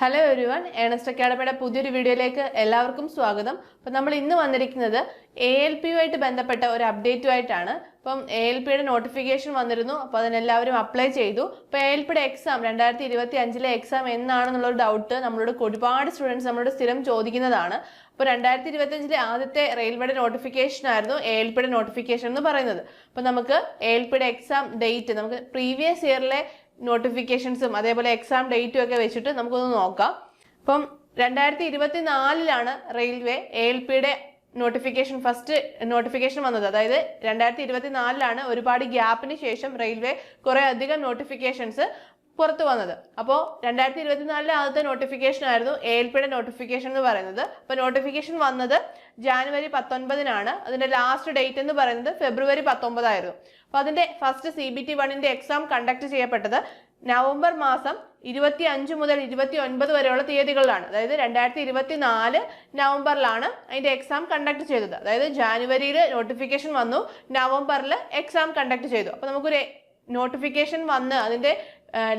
Hello everyone, Ernest അക്കാഡമിയുടെ പുതിയൊരു വീഡിയോയിലേക്ക് എല്ലാവർക്കും സ്വാഗതം. അപ്പം നമ്മൾ ഇന്ന് വന്നിരിക്കുന്നത് ALP-യുമായിട്ട് ബന്ധപ്പെട്ട ഒരു അപ്ഡേറ്റുമായിട്ടാണ്. അപ്പം ALP-യുടെ നോട്ടിഫിക്കേഷൻ വന്നിരുന്നു, അപ്പോൾ അതിനെല്ലാവരും അപ്ലൈ ചെയ്തു. അപ്പോൾ ALP-യുടെ എക്സാം 2025 എക്സാം എന്നാണെന്നുള്ളൊരു ഡൗട്ട് നമ്മളോട് ഒരുപാട് സ്റ്റുഡൻസ് നമ്മളോട് സ്ഥിരം ചോദിക്കുന്നതാണ്. അപ്പോൾ 2025 ആദ്യത്തെ റെയിൽവേയുടെ നോട്ടിഫിക്കേഷൻ ആയിരുന്നു ALP-യുടെ നോട്ടിഫിക്കേഷൻ എന്ന് പറയുന്നത്. അപ്പോൾ നമുക്ക് ALP-യുടെ എക്സാം ഡേറ്റ് നമുക്ക് പ്രീവിയസ് ഇയറിലെ നോട്ടിഫിക്കേഷൻസും അതേപോലെ എക്സാം ഡേറ്റും ഒക്കെ വെച്ചിട്ട് നമുക്കൊന്ന് നോക്കാം. അപ്പം 2024 റെയിൽവേ ALP-യുടെ ഫസ്റ്റ് നോട്ടിഫിക്കേഷൻ വന്നത്. അതായത് 2024 ഒരുപാട് ഗ്യാപ്പിന് ശേഷം റെയിൽവേ കുറെ അധികം നോട്ടിഫിക്കേഷൻസ് പുറത്തു വന്നത്. അപ്പോൾ 2024 ആദ്യത്തെ നോട്ടിഫിക്കേഷൻ ആയിരുന്നു ALP-യുടെ നോട്ടിഫിക്കേഷൻ എന്ന് പറയുന്നത്. അപ്പോൾ നോട്ടിഫിക്കേഷൻ വന്നത് ജാനുവരി 19 അതിന്റെ ലാസ്റ്റ് ഡേറ്റ് എന്ന് പറയുന്നത് ഫെബ്രുവരി 19 ആയിരുന്നു. അപ്പോൾ അതിന്റെ ഫസ്റ്റ് CBT 1 എക്സാം കണ്ടക്ട് ചെയ്യപ്പെട്ടത് നവംബർ മാസം 25 മുതൽ 29 വരെയുള്ള തീയതികളിലാണ്. അതായത് 2024 നവംബറിലാണ് അതിന്റെ എക്സാം കണ്ടക്ട് ചെയ്തത്. അതായത് ജാനുവരിയിൽ നോട്ടിഫിക്കേഷൻ വന്നു, നവംബറിൽ എക്സാം കണ്ടക്ട് ചെയ്തു. അപ്പോൾ നമുക്കൊരു നോട്ടിഫിക്കേഷൻ വന്ന് അതിന്റെ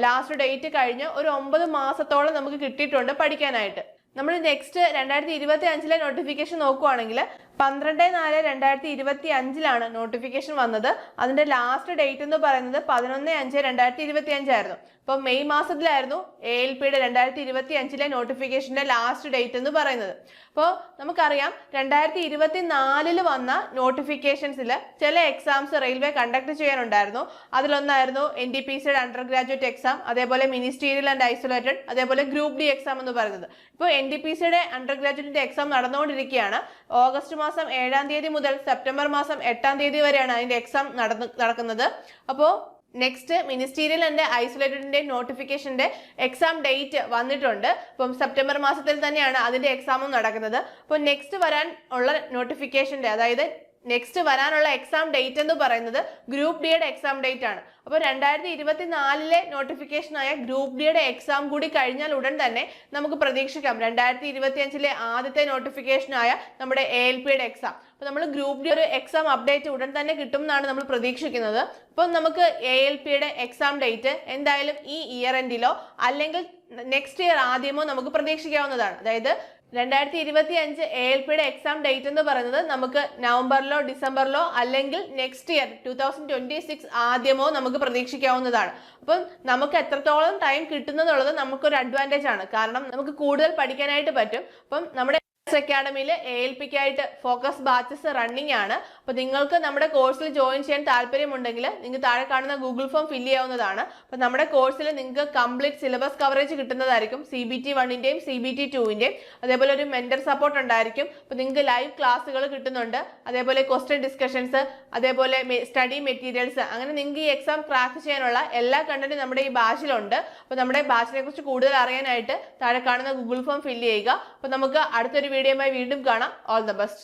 ലാസ്റ്റ് ഡേറ്റ് കഴിഞ്ഞ് ഒരു 9 മാസത്തോളം നമുക്ക് കിട്ടിയിട്ടുണ്ട് പഠിക്കാനായിട്ട്. നമ്മൾ നെക്സ്റ്റ് 2025 നോട്ടിഫിക്കേഷൻ നോക്കുവാണെങ്കിൽ 12/4/2025 നോട്ടിഫിക്കേഷൻ വന്നത്. അതിന്റെ ലാസ്റ്റ് ഡേറ്റ് എന്ന് പറയുന്നത് 11/5/2025 ആയിരുന്നു. അപ്പോൾ മെയ് മാസത്തിലായിരുന്നു ALP-യുടെ 2025 നോട്ടിഫിക്കേഷന്റെ ലാസ്റ്റ് ഡേറ്റ് എന്ന് പറയുന്നത്. അപ്പോൾ നമുക്കറിയാം 2024 വന്ന നോട്ടിഫിക്കേഷൻസിൽ ചില എക്സാംസ് റെയിൽവേ കണ്ടക്ട് ചെയ്യാനുണ്ടായിരുന്നു. അതിലൊന്നായിരുന്നു NTPCയുടെ അണ്ടർ ഗ്രാജുവേറ്റ് എക്സാം, അതേപോലെ മിനിസ്റ്റീരിയൽ ആൻഡ് ഐസൊലേറ്റഡ്, അതേപോലെ ഗ്രൂപ്പ് ഡി എക്സാം എന്ന് പറയുന്നത്. ഇപ്പോൾ NTPCയുടെ അണ്ടർ ഗ്രാജുവേറ്റിന്റെ എക്സാം നടന്നുകൊണ്ടിരിക്കുകയാണ്. ഓഗസ്റ്റ് മാസം 7 തീയതി മുതൽ സെപ്റ്റംബർ മാസം 8 തീയതി വരെയാണ് അതിന്റെ എക്സാം നടക്കുന്നത്. അപ്പോൾ നെക്സ്റ്റ് മിനിസ്റ്റീരിയൽ ആൻഡ് ഐസൊലേറ്റഡിന്റെ നോട്ടിഫിക്കേഷന്റെ എക്സാം ഡേറ്റ് വന്നിട്ടുണ്ട്. അപ്പം സെപ്റ്റംബർ മാസത്തിൽ തന്നെയാണ് അതിന്റെ എക്സാമും നടക്കുന്നത്. അപ്പോൾ നെക്സ്റ്റ് വരാൻ ഉള്ള നോട്ടിഫിക്കേഷന്റെ അതായത് നെക്സ്റ്റ് വരാനുള്ള എക്സാം ഡേറ്റ് എന്ന് പറയുന്നത് ഗ്രൂപ്പ് ഡിയുടെ എക്സാം ഡേറ്റ് ആണ്. അപ്പോൾ 2024 നോട്ടിഫിക്കേഷനായ ഗ്രൂപ്പ് ഡിയുടെ എക്സാം കൂടി കഴിഞ്ഞാൽ ഉടൻ തന്നെ നമുക്ക് പ്രതീക്ഷിക്കാം 2025 ആദ്യത്തെ നോട്ടിഫിക്കേഷനായ നമ്മുടെ ALP-യുടെ എക്സാം. അപ്പോൾ നമ്മൾ ഗ്രൂപ്പ് ഡി ഒരു എക്സാം അപ്ഡേറ്റ് ഉടൻ തന്നെ കിട്ടും എന്നാണ് നമ്മൾ പ്രതീക്ഷിക്കുന്നത്. അപ്പം നമുക്ക് ALP-യുടെ എക്സാം ഡേറ്റ് എന്തായാലും ഈ ഇയർ എൻഡിലോ അല്ലെങ്കിൽ നെക്സ്റ്റ് ഇയർ ആദ്യമോ നമുക്ക് പ്രതീക്ഷിക്കാവുന്നതാണ്. അതായത് 2025 ALP-യുടെ എക്സാം ഡേറ്റ് എന്ന് പറയുന്നത് നമുക്ക് നവംബറിലോ ഡിസംബറിലോ അല്ലെങ്കിൽ നെക്സ്റ്റ് ഇയർ 2026 ആദ്യമോ നമുക്ക് പ്രതീക്ഷിക്കാവുന്നതാണ്. അപ്പം നമുക്ക് എത്രത്തോളം ടൈം കിട്ടുന്നുള്ളത് നമുക്കൊരു അഡ്വാൻറ്റേജ് ആണ്. കാരണം നമുക്ക് കൂടുതൽ പഠിക്കാനായിട്ട് പറ്റും. അപ്പം നമ്മുടെ അക്കാഡമിയിൽ ALP-ക്കായിട്ട് ഫോക്കസ് ബാച്ചസ് റണ്ണിങ് ആണ്. അപ്പോൾ നിങ്ങൾക്ക് നമ്മുടെ കോഴ്സിൽ ജോയിൻ ചെയ്യാൻ താല്പര്യമുണ്ടെങ്കിൽ നിങ്ങൾക്ക് താഴെ കാണുന്ന ഗൂഗിൾ ഫോം ഫില്ല് ചെയ്യാവുന്നതാണ്. അപ്പോൾ നമ്മുടെ കോഴ്സിൽ നിങ്ങൾക്ക് കംപ്ലീറ്റ് സിലബസ് കവറേജ് കിട്ടുന്നതായിരിക്കും. CBT 1 CBT 2 അതേപോലെ ഒരു മെന്റർ സപ്പോർട്ട് ഉണ്ടായിരിക്കും. അപ്പോൾ നിങ്ങൾക്ക് ലൈവ് ക്ലാസ്സുകൾ കിട്ടുന്നുണ്ട്, അതേപോലെ ക്വസ്റ്റ്യൻ ഡിസ്കഷൻസ്, അതേപോലെ സ്റ്റഡി മെറ്റീരിയൽസ്, അങ്ങനെ നിങ്ങൾക്ക് ഈ എക്സാം ക്രാക്ക് ചെയ്യാനുള്ള എല്ലാ കണ്ടന്റും നമ്മുടെ ഈ ബാച്ചിലുണ്ട്. അപ്പോൾ നമ്മുടെ ബാച്ചിനെ കുറിച്ച് കൂടുതൽ അറിയാനായിട്ട് താഴെ കാണുന്ന ഗൂഗിൾ ഫോം ഫില്ല് ചെയ്യുക. അപ്പോൾ നമുക്ക് അടുത്തൊരു വീഡിയോയുമായി വീണ്ടും കാണാം. All the best.